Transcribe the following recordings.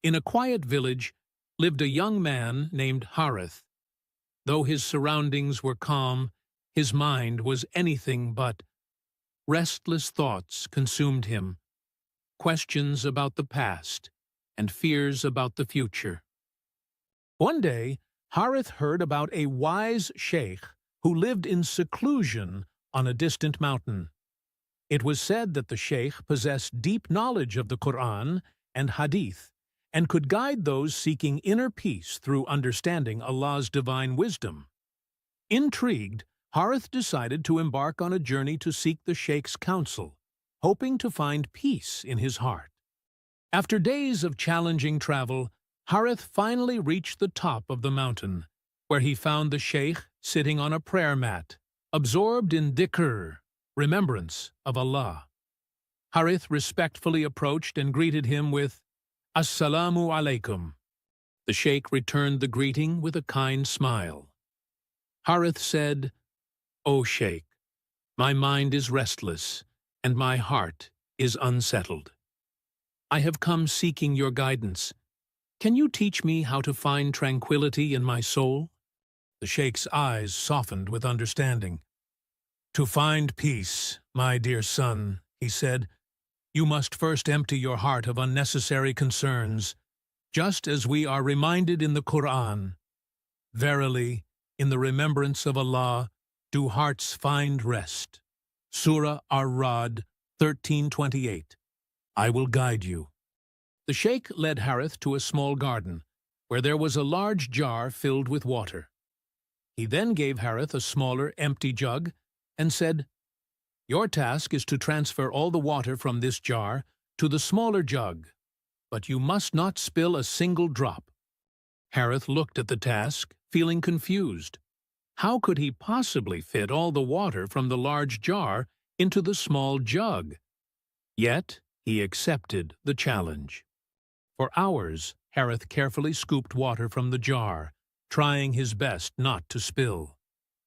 In a quiet village lived a young man named Harith. Though his surroundings were calm, his mind was anything but. Restless thoughts consumed him, questions about the past, and fears about the future. One day, Harith heard about a wise Shaykh who lived in seclusion on a distant mountain. It was said that the Shaykh possessed deep knowledge of the Quran and Hadith, and could guide those seeking inner peace through understanding Allah's divine wisdom. Intrigued, Harith decided to embark on a journey to seek the Shaykh's counsel, hoping to find peace in his heart. After days of challenging travel, Harith finally reached the top of the mountain, where he found the Shaykh sitting on a prayer mat, absorbed in dhikr, remembrance of Allah. Harith respectfully approached and greeted him with, "Assalamu alaikum." The Shaykh returned the greeting with a kind smile. Harith said, "O Shaykh, my mind is restless, and my heart is unsettled. I have come seeking your guidance. Can you teach me how to find tranquility in my soul?" The Shaykh's eyes softened with understanding. "To find peace, my dear son," he said, "you must first empty your heart of unnecessary concerns, just as we are reminded in the Quran. Verily, in the remembrance of Allah, do hearts find rest. Surah Ar-Ra'd 13:28. I will guide you." The Shaykh led Harith to a small garden, where there was a large jar filled with water. He then gave Harith a smaller, empty jug and said, "Your task is to transfer all the water from this jar to the smaller jug, but you must not spill a single drop." Harith looked at the task, feeling confused. How could he possibly fit all the water from the large jar into the small jug? Yet he accepted the challenge. For hours, Harith carefully scooped water from the jar, trying his best not to spill.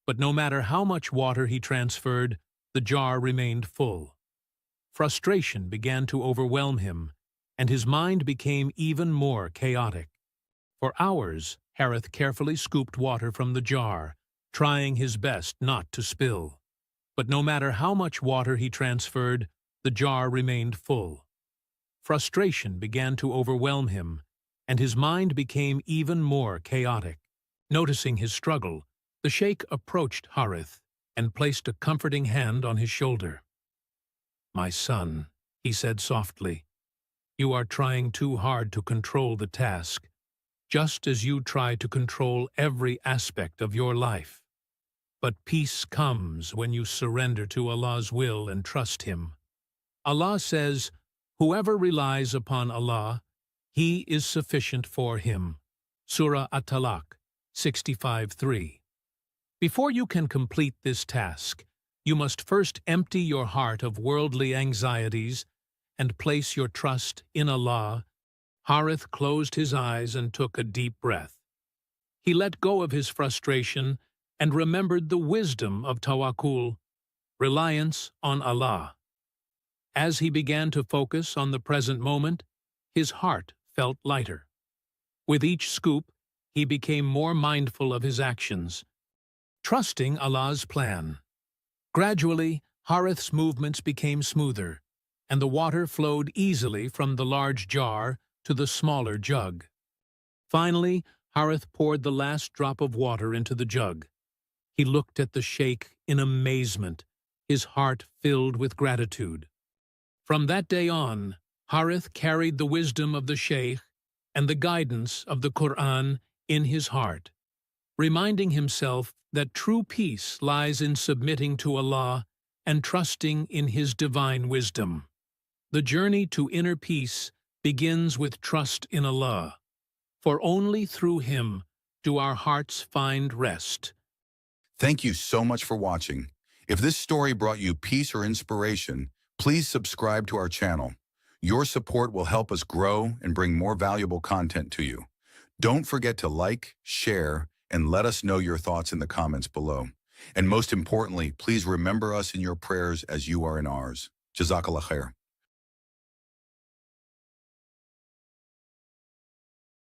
But no matter how much water he transferred, the jar remained full. Frustration began to overwhelm him, and his mind became even more chaotic. For hours, Harith carefully scooped water from the jar, trying his best not to spill. But no matter how much water he transferred, the jar remained full. Frustration began to overwhelm him, and his mind became even more chaotic. Noticing his struggle, the Shaykh approached Harith and placed a comforting hand on his shoulder. "My son," he said softly, "you are trying too hard to control the task, just as you try to control every aspect of your life. But peace comes when you surrender to Allah's will and trust Him. Allah says, 'Whoever relies upon Allah, He is sufficient for him.' Surah At-Talaq 65:3. Before you can complete this task, you must first empty your heart of worldly anxieties and place your trust in Allah." Harith closed his eyes and took a deep breath. He let go of his frustration and remembered the wisdom of tawakkul, reliance on Allah. As he began to focus on the present moment, his heart felt lighter. With each scoop, he became more mindful of his actions, trusting Allah's plan. Gradually, Harith's movements became smoother, and the water flowed easily from the large jar to the smaller jug. Finally, Harith poured the last drop of water into the jug. He looked at the Shaykh in amazement, his heart filled with gratitude. From that day on, Harith carried the wisdom of the Shaykh and the guidance of the Quran in his heart, reminding himself that true peace lies in submitting to Allah and trusting in His divine wisdom. The journey to inner peace begins with trust in Allah, for only through Him do our hearts find rest. Thank you so much for watching. If this story brought you peace or inspiration, please subscribe to our channel. Your support will help us grow and bring more valuable content to you. Don't forget to like, share, and let us know your thoughts in the comments below. And most importantly, please remember us in your prayers as you are in ours. Jazakallah khair.